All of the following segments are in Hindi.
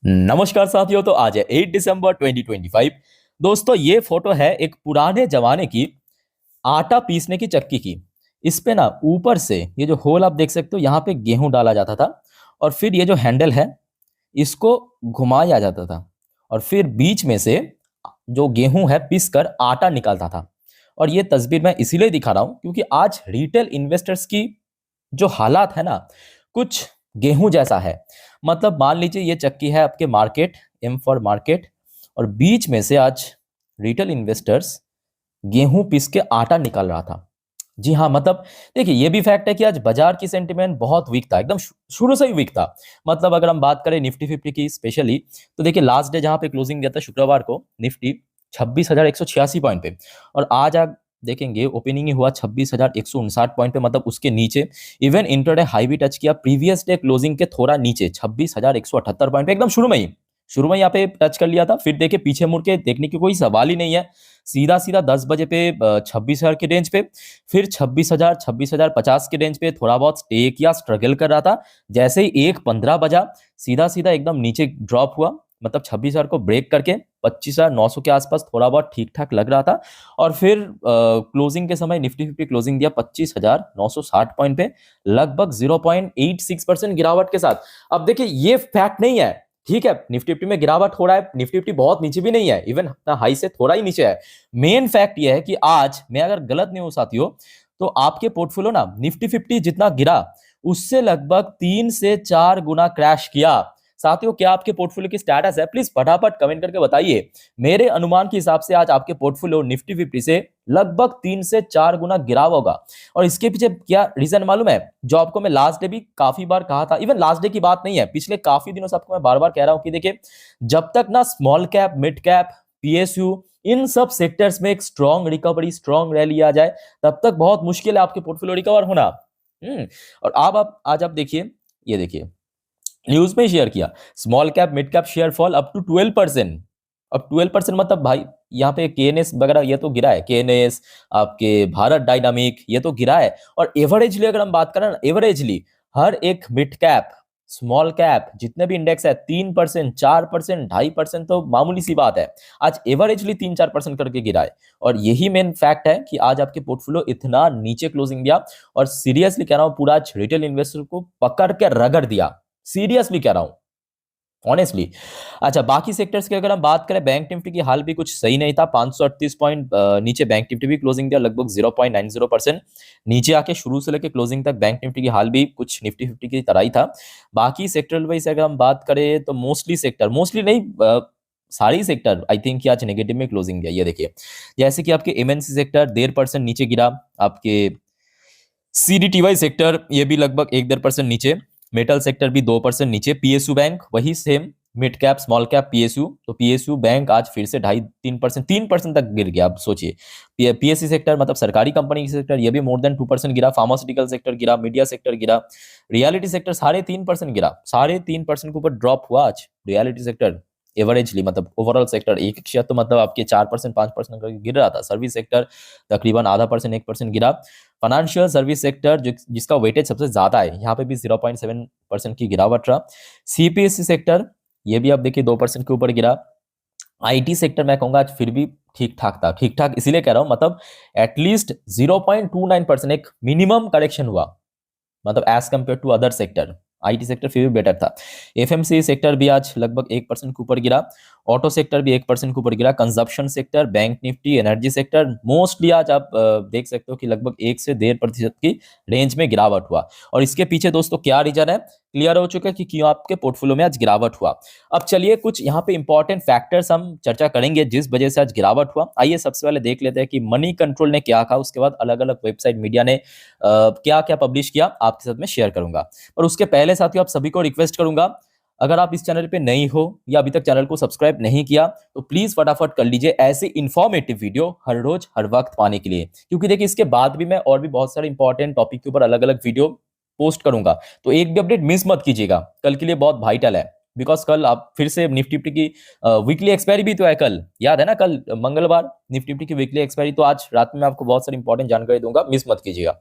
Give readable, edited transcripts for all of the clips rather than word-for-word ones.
नमस्कार साथियों। तो आज है 8 दिसंबर 2025। दोस्तों, ये फोटो है एक पुराने जमाने की आटा पीसने की चक्की की। इस पे ना ऊपर से ये जो होल आप देख सकते हो, यहाँ पे गेहूं डाला जाता था और फिर ये जो हैंडल है इसको घुमाया जाता था और फिर बीच में से जो गेहूं है पीस कर आटा निकालता था। और ये तस्वीर मैं इसीलिए दिखा रहा हूं क्योंकि आज रिटेल इन्वेस्टर्स की जो हालात है ना, कुछ गेहूं जैसा है। मतलब मान लीजिए ये चक्की है आपके मार्केट, एम फॉर मार्केट, और बीच में से आज रिटेल इन्वेस्टर्स गेहूं पीस के आटा निकाल रहा था। जी हाँ, मतलब देखिए ये भी फैक्ट है कि आज बाजार की सेंटिमेंट बहुत वीक था, एकदम शुरू से ही वीक था। मतलब अगर हम बात करें निफ्टी फिफ्टी की स्पेशली, तो देखिए लास्ट डे जहां पे क्लोजिंग दिया था शुक्रवार को, निफ्टी 26,186 पॉइंट पे, और आज आप देखेंगे ओपनिंग ही हुआ 26,159 पॉइंट पे, मतलब उसके नीचे। इवन इंटरडे हाई भी टच किया प्रीवियस डे क्लोजिंग के थोड़ा नीचे 26,178 पॉइंट पे, एकदम शुरू में यहाँ पे टच कर लिया था। फिर देखिए पीछे मुड़ के देखने की कोई सवाल ही नहीं है, सीधा सीधा 10 बजे पे 26,000 के रेंज पे, फिर 26,000 26,050 के रेंज पे थोड़ा बहुत स्टे किया, स्ट्रगल कर रहा था। जैसे ही 1:15 बजा, सीधा सीधा एकदम नीचे ड्रॉप हुआ, मतलब 26,000 को ब्रेक करके 25,900 के आसपास थोड़ा बहुत ठीक ठाक लग रहा था। और फिर क्लोजिंग के समय निफ्टी फिफ्टी क्लोजिंग दिया 25,960 पॉइंट पे, लगभग 0.86% गिरावट के साथ। अब देखिए ये फैक्ट नहीं है, ठीक है, निफ्टी फिफ्टी में गिरावट हो रहा है, निफ्टी फिफ्टी बहुत नीचे भी नहीं है, इवन अपना हाई से थोड़ा ही नीचे है। मेन फैक्ट ये है कि आज मैं अगर गलत नहीं हूं साथियों, तो आपके पोर्टफोलियो ना निफ्टी फिफ्टी जितना गिरा उससे लगभग 3 से 4 गुना क्रैश किया। साथियों, क्या आपके पोर्टफोलियो की स्टेटस है? प्लीज फटाफट कमेंट करके बताइए। मेरे अनुमान के हिसाब से आज आपके पोर्टफोलियो निफ्टी फिफ्टी से लगभग 3 से 4 गुना गिरा होगा। और इसके पीछे क्या रीजन मालूम है? जो आपको मैं लास्ट डे भी काफी बार कहा था, इवन लास्ट डे की बात नहीं है, पिछले काफी दिनों से आपको मैं बार बार कह रहा हूं कि देखिए, जब तक ना small cap, mid cap, PSU, इन सब सेक्टर्स में एक स्ट्रॉन्ग रिकवरी, स्ट्रॉन्ग रैली आ जाए, तब तक बहुत मुश्किल है आपके पोर्टफोलियो रिकवर होना। और आप आज आप देखिए, ये देखिए न्यूज में शेयर किया, small cap mid cap share fall up to 12%। अब 12% मतलब भाई, यहाँ पे केएनएस वगैरह ये तो गिरा है, केएनएस, आपके भारत डायनामिक ये तो गिरा है। और एवरेजली अगर हम बात करें ना, एवरेजली हर एक मिड कैप, स्मॉल कैप जितने भी इंडेक्स है 3%, 4%, 2.5% तो मामूली सी बात है। आज एवरेजली 3-4% करके गिरा है। और यही मेन फैक्ट है कि आज आपके पोर्टफोलियो इतना नीचे क्लोजिंग दिया। और सीरियसली कह रहा हूं, पूरा आज रिटेल इन्वेस्टर को पकड़ के रगड़ दिया, सीरियसली कह रहा हूं, ऑनेस्टली। अच्छा, बाकी सेक्टर्स की अगर हम बात करें, बैंक निफ्टी की हाल भी कुछ सही नहीं था, 538 पॉइंट नीचे बैंक निफ्टी भी क्लोजिंग दिया, लगभग 0.90% नीचे आके शुरू से लेकर क्लोजिंग तक बैंक निफ्टी की हाल भी कुछ निफ्टी फिफ्टी की तरह ही था। बाकी सेक्टर वाइज अगर हम बात करें तो मोस्टली नहीं, सारी सेक्टर आई थिंक आज नेगेटिव में क्लोजिंग दिया। ये देखिए, जैसे कि आपके एमएनसी सेक्टर 1.5% नीचे गिरा, आपके सीडीटीवाई सेक्टर ये भी लगभग 1-1.5% नीचे, मेटल सेक्टर भी 2% नीचे, पीएसयू बैंक वही same, mid cap small cap PSU, तो पीएसयू बैंक आज फिर से 2.5-3%, 3% तक गिर गया। आप सोचिए, पीएससी सेक्टर मतलब सरकारी कंपनी सेक्टर, ये भी मोर देन 2% गिरा, फार्मास्यूटिकल सेक्टर गिरा, मीडिया सेक्टर गिरा, रियलिटी सेक्टर 3.5% गिरा, 3.5% के ऊपर ड्रॉप हुआ आज रियलिटी सेक्टर। एवरेजली मतलब ओवरऑल सेक्टर एक एक शेयर तो मतलब आपके 4%, 5% करके गिर रहा था। सर्विस सेक्टर तकरीबन 0.5%, 1% गिरा। फाइनेंशियल सर्विस सेक्टर जिसका वेटेज सबसे ज्यादा है, यहाँ पे भी 0.7% की गिरावट रहा। सीपीएससी सेक्टर ये भी आप देखिए 2% के ऊपर गिरा। आईटी सेक्टर मैं कहूंगा आज फिर भी ठीक ठाक था, ठीक ठाक इसीलिए कह रहा हूं, मतलब एटलीस्ट 0.29% एक मिनिमम करेक्शन हुआ, मतलब as compare to other sector IT sector फिर भी बेटर था। एफएमसी सेक्टर भी आज लगभग 1% के ऊपर गिरा, ऑटो सेक्टर भी 1% के ऊपर गिरा, consumption sector, bank Nifty, energy sector mostly आज आप देख सकते हो कि लगभग 1 से 1.5% की रेंज में गिरावट हुआ। और इसके पीछे दोस्तों क्या रीजन है, क्लियर हो चुका है कि क्यों आपके पोर्टफोलियो में आज गिरावट हुआ। अब चलिए कुछ यहाँ पे इंपॉर्टेंट फैक्टर्स हम चर्चा करेंगे जिस वजह से आज गिरावट हुआ। आइए सबसे पहले देख लेते हैं कि मनी कंट्रोल ने क्या कहा, उसके बाद अलग अलग वेबसाइट मीडिया ने क्या क्या पब्लिश किया आपके साथ में शेयर करूंगा। और उसके पहले साथियों आप सभी को रिक्वेस्ट करूंगा, अगर आप इस चैनल पे नई हो या अभी तक चैनल को सब्सक्राइब नहीं किया तो प्लीज फटाफट कर लीजिए ऐसे इंफॉर्मेटिव वीडियो हर रोज हर वक्त पाने के लिए। क्योंकि देखिए इसके बाद भी मैं और भी बहुत सारे इंपॉर्टेंट टॉपिक के ऊपर अलग अलग वीडियो पोस्ट करूंगा, तो एक भी अपडेट मिस मत कीजिएगा, कल के लिए बहुत वाइटल है। बिकॉज कल आप फिर से निफ्टी की वीकली एक्सपायरी भी तो है कल, याद है ना, कल मंगलवार निफ्टी की वीकली एक्सपायरी। तो आज रात में आपको बहुत सारी इंपॉर्टेंट जानकारी दूंगा, मिस मत कीजिएगा।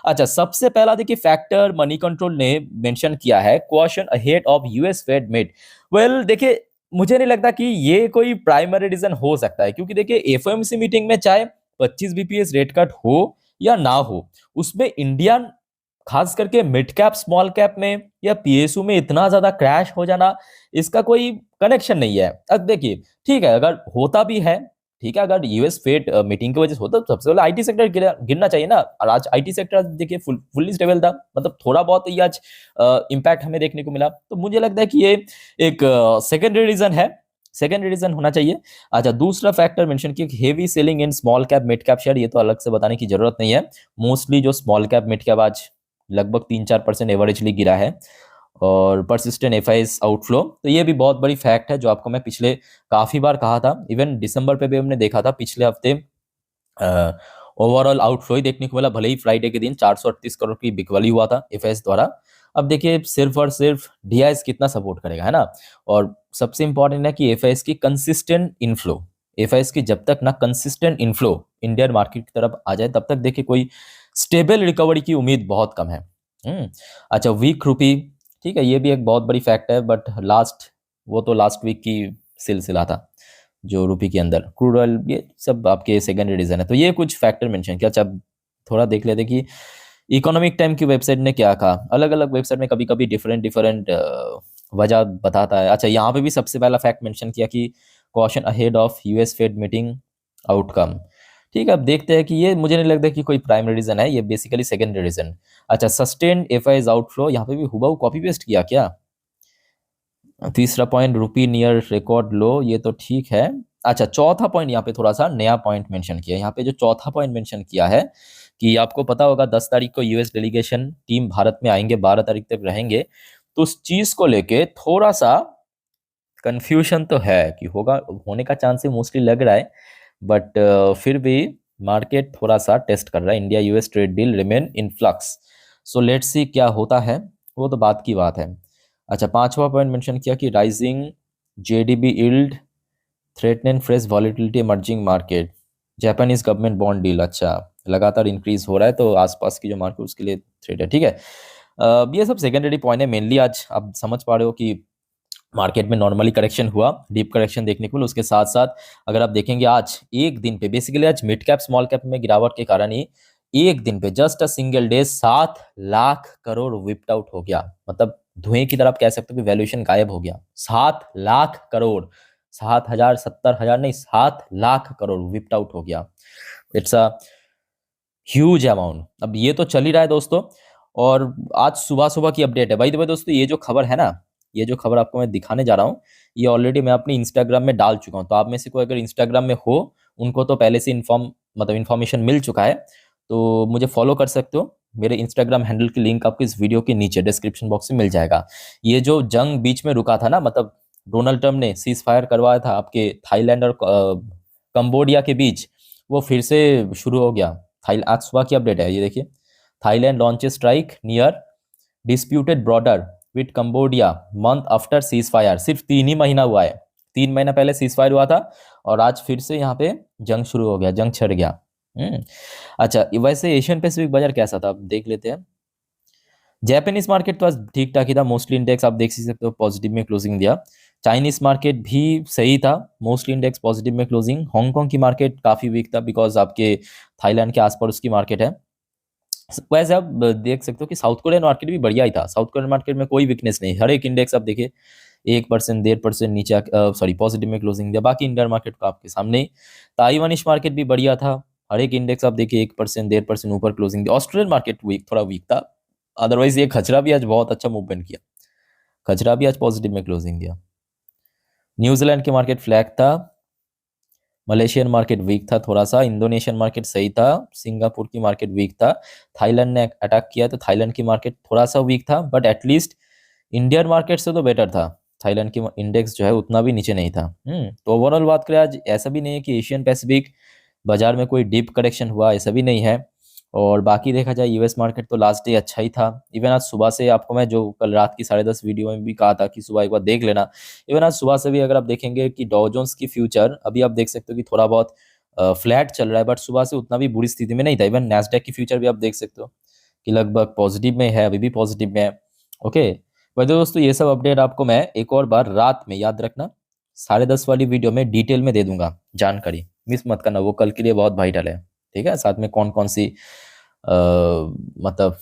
अच्छा, सबसे पहला देखिए फैक्टर मनी कंट्रोल ने मेंशन किया है, question ahead of US Fed meet. Well देखिए, मुझे नहीं लगता कि ये कोई प्राइमरी रीजन हो सकता है, क्योंकि देखिए एफओएमसी मीटिंग में चाहे 25 बीपीएस रेट कट हो या ना हो, उसमें इंडिया खास करके मिड कैप स्मॉल कैप में या पीएसयू में इतना ज्यादा क्रैश हो जाना, इसका कोई कनेक्शन नहीं है। अब देखिए, ठीक है, अगर होता भी है, ठीक है, अगर यूएस फेड मीटिंग की वजह से होता तो सबसे पहले आईटी सेक्टर गिरना चाहिए ना। और आज आईटी सेक्टर देखिए फुल्ली स्टेबल था, मतलब थोड़ा बहुत ही आज इंपैक्ट हमें देखने को मिला। तो मुझे लगता है कि ये एक सेकेंडरी रीजन है, सेकेंडरी रीजन होना चाहिए। अच्छा, दूसरा फैक्टर मेंशन किया, heavy selling in small cap mid cap share, ये तो अलग से बताने की जरूरत नहीं है। मोस्टली जो स्मॉल कैप मिड कैप आज लगभग 3-4% एवरेजली गिरा है, और परसिस्टेंट एफआईएस आउटफ्लो, तो ये भी बहुत बड़ी फैक्ट है, जो आपको मैं पिछले काफी बार कहा था। इवन दिसंबर पे भी हमने देखा था, पिछले हफ्ते ओवरऑल आउटफ्लो ही देखने को मिला, भले ही फ्राइडे के दिन 438 करोड़ की बिकवाली हुआ था एफआईएस द्वारा। अब देखिए सिर्फ और सिर्फ डीआईएस कितना सपोर्ट करेगा, है ना। और सबसे इंपॉर्टेंट है कि एफआईएस की कंसिस्टेंट इनफ्लो, एफआईएस की जब तक ना कंसिस्टेंट इनफ्लो इंडियन मार्केट की तरफ आ जाए, तब तक देखिए कोई स्टेबल रिकवरी की उम्मीद बहुत कम है। अच्छा, वीक रुपी, ठीक है, ये भी एक बहुत बड़ी फैक्ट है, बट वो तो लास्ट वीक की सिलसिला था, जो रुपी के अंदर क्रूड ऑयल, ये सब आपके सेकेंडरी रीजन है। तो ये कुछ फैक्टर मेंशन किया। अच्छा, थोड़ा देख लेते कि इकोनॉमिक टाइम की वेबसाइट ने क्या कहा। अलग अलग वेबसाइट में कभी कभी डिफरेंट डिफरेंट वजह बताता है। अच्छा, यहाँ पे भी सबसे पहला फैक्ट मेंशन किया कि question ahead of US fade meeting outcome. ठीक है, अब देखते हैं कि ये मुझे नहीं लगता कि कोई प्राइमरी रीजन है, ये बेसिकली सेकेंडरी रीजन। अच्छा, सस्टेन्ड एफआईएस आउटफ्लो, यहाँ पे भी हुबहू कॉपी पेस्ट किया क्या। तीसरा पॉइंट, रुपी नियर रिकॉर्ड लो, ये तो ठीक है। अच्छा, चौथा पॉइंट यहाँ पे थोड़ा सा नया पॉइंट मेंशन किया। यहाँ पे जो चौथा पॉइंट मेंशन किया है कि आपको पता होगा 10 तारीख को यूएस डेलीगेशन टीम भारत में आएंगे, 12 तारीख तक रहेंगे। तो उस चीज को लेके थोड़ा सा कंफ्यूजन तो है कि होगा, होने का चांस मोस्टली लग रहा है, बट फिर भी मार्केट थोड़ा सा टेस्ट कर रहा है। India US trade deal remain in flux, so let's see क्या होता है, वो तो बात की बात है। अच्छा, पांचवा पॉइंट मेंशन किया कि rising JGB yield threaten fresh volatility emerging market, Japanese government bond deal, अच्छा लगातार इंक्रीज हो रहा है, तो आसपास की जो मार्केट उसके लिए थ्रेट है। ठीक है, ये सब सेकेंडरी पॉइंट है। मेनली आज आप समझ पा रहे हो कि मार्केट में नॉर्मली करेक्शन हुआ, डीप करेक्शन देखने को मिला। उसके साथ साथ अगर आप देखेंगे आज एक दिन पे, बेसिकली आज मिड कैप स्मॉल कैप में गिरावट के कारण ही एक दिन पे just a single day 7 lakh crore whipped out हो गया। मतलब धुएं की तरह आप कह सकते हो कि वैल्यूएशन गायब हो गया। 7 लाख करोड़, 7,000 70,000 नहीं, 7 लाख करोड़ विप्ड आउट हो गया। It's a huge amount. अब ये तो चल ही रहा है दोस्तों, और आज सुबह सुबह की अपडेट है भाई। तो भाई दोस्तों, ये जो खबर है ना, ये जो खबर आपको मैं दिखाने जा रहा हूँ, ये ऑलरेडी मैं अपने इंस्टाग्राम में डाल चुका हूँ। तो आप में से कोई अगर इंस्टाग्राम में हो, उनको तो पहले से इन्फॉर्मेशन मिल चुका है, तो मुझे फॉलो कर सकते हो। मेरे इंस्टाग्राम हैंडल की लिंक आपको इस वीडियो के नीचे डिस्क्रिप्शन बॉक्स में मिल जाएगा। ये जो जंग बीच में रुका था ना, मतलब डोनाल्ड ट्रम्प ने सीज फायर करवाया था आपके थाईलैंड और कंबोडिया के बीच, वो फिर से शुरू हो गया। आज सुबह की अपडेट है, ये देखिए, Thailand launches strike near disputed border with Cambodia month after cease fire. सिर्फ 3 ही महीना हुआ है, 3 महीना पहले सीज फायर हुआ था, और आज फिर से यहाँ पे जंग शुरू हो गया, जंग छिड़ गया। अच्छा, वैसे एशियन पैसिफिक बाजार कैसा था, अब देख लेते हैं। जापानीज मार्केट तो आज ठीक ठाक ही था, मोस्टली इंडेक्स आप देख सकते हो पॉजिटिव में क्लोजिंग दिया। चाइनीज मार्केट भी सही था, मोस्टली इंडेक्स पॉजिटिव में क्लोजिंग। हांगकांग की मार्केट काफी वीक था, बिकॉज आपके थाईलैंड के आसपास उसकी मार्केट है। वैसे आप देख सकते हो कि साउथ कोरियन मार्केट भी बढ़िया ही था। साउथ कोरियन मार्केट में कोई वीकनेस नहीं, हर एक इंडेक्स आप देखिए 1% 1.5% नीचे सॉरी पॉजिटिव में क्लोजिंग दिया। बाकी इंडियन मार्केट को आपके सामने ही। ताइवानिश मार्केट भी बढ़िया था, हर एक इंडेक्स आप देखिए 1% 1.5% ऊपर क्लोजिंग दिया। ऑस्ट्रेलियन मार्केट थोड़ा वीक था, अदरवाइज ये खचरा भी आज बहुत अच्छा मूवमेंट किया, खचरा भी आज पॉजिटिव में क्लोजिंग दिया। न्यूजीलैंड की मार्केट फ्लैट था, मलेशियन मार्केट वीक था थोड़ा सा, इंडोनेशियन मार्केट सही था, सिंगापुर की मार्केट वीक था, थाईलैंड ने अटैक किया तो थाईलैंड की मार्केट थोड़ा सा वीक था, बट एटलीस्ट इंडियन मार्केट से तो बेटर था। थाईलैंड की इंडेक्स जो है उतना भी नीचे नहीं था। तो ओवरऑल बात करें, आज ऐसा भी नहीं है कि एशियन पैसिफिक बाजार में कोई डीप करेक्शन हुआ, ऐसा भी नहीं है। और बाकी देखा जाए यूएस मार्केट तो लास्ट डे अच्छा ही था। इवन आज सुबह से आपको मैं जो कल रात की 10:30 वीडियो में भी कहा था कि सुबह एक बार देख लेना, इवन आज सुबह से भी अगर आप देखेंगे कि डॉ जोन्स की फ्यूचर अभी आप देख सकते हो कि थोड़ा बहुत फ्लैट चल रहा है, बट सुबह से उतना भी बुरी स्थिति में नहीं था। इवन नैस्डैक की फ्यूचर भी आप देख सकते हो कि लगभग पॉजिटिव में है, अभी भी पॉजिटिव में है। ओके, वैसे दोस्तों ये सब अपडेट आपको मैं एक और बार रात में, याद रखना, 10:30 वाली वीडियो में डिटेल में दे दूंगा जानकारी, मिस मत करना, वो कल के लिए बहुत वाइटल है। ठीक है, साथ में कौन कौन सी मतलब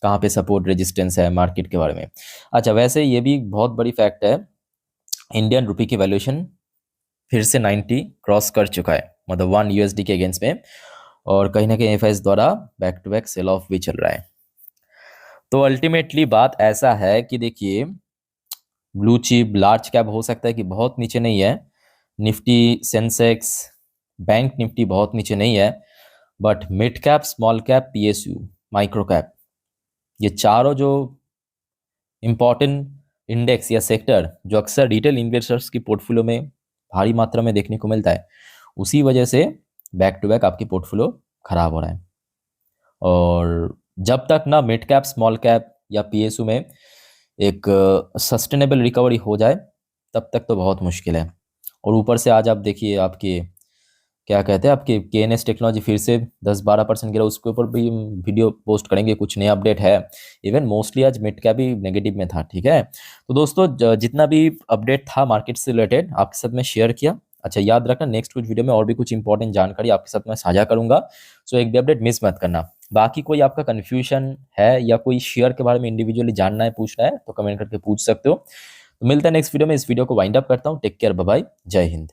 कहाँ पे सपोर्ट रेजिस्टेंस है मार्केट के बारे में। अच्छा, वैसे ये भी बहुत बड़ी फैक्ट है, इंडियन रुपी की वैल्यूएशन फिर से 90 क्रॉस कर चुका है, मतलब 1 यूएसडी के अगेंस्ट में, और कहीं ना कहीं एफआईएस द्वारा back to back sell off भी चल रहा है। तो अल्टीमेटली बात ऐसा है कि देखिए, ब्लू चिप लार्ज कैप हो सकता है कि बहुत नीचे नहीं है, निफ्टी सेंसेक्स बैंक निफ्टी बहुत नीचे नहीं है, but mid cap small cap PSU micro cap, ये चारों जो इंपॉर्टेंट इंडेक्स या सेक्टर जो अक्सर रिटेल इन्वेस्टर्स की पोर्टफोलियो में भारी मात्रा में देखने को मिलता है, उसी वजह से बैक टू बैक आपकी पोर्टफोलियो खराब हो रहा है। और जब तक ना मिड कैप स्मॉल कैप या पीएसयू में एक सस्टेनेबल रिकवरी हो जाए, तब तक तो बहुत मुश्किल है। और ऊपर से आज आप देखिए, आपके क्या कहते हैं, आपके केएनएस टेक्नोलॉजी फिर से 10-12% गिरा, उसके ऊपर भी वीडियो पोस्ट करेंगे, कुछ नया अपडेट है। इवन मोस्टली आज मिड कैप भी नेगेटिव में था। ठीक है, तो दोस्तों जितना भी अपडेट था मार्केट से रिलेटेड आपके साथ में शेयर किया। अच्छा, याद रखना नेक्स्ट कुछ वीडियो में और भी कुछ इंपॉर्टेंट जानकारी आपके साथ मैं साझा करूंगा, सो एक भी अपडेट मिस मत करना। बाकी कोई आपका कन्फ्यूजन है या कोई शेयर के बारे में इंडिविजुअली जानना है, पूछना है, तो कमेंट करके पूछ सकते हो। तो मिलते हैं नेक्स्ट वीडियो में, इस वीडियो को वाइंड अप करता हूँ। टेक केयर, बाय बाय, जय हिंद।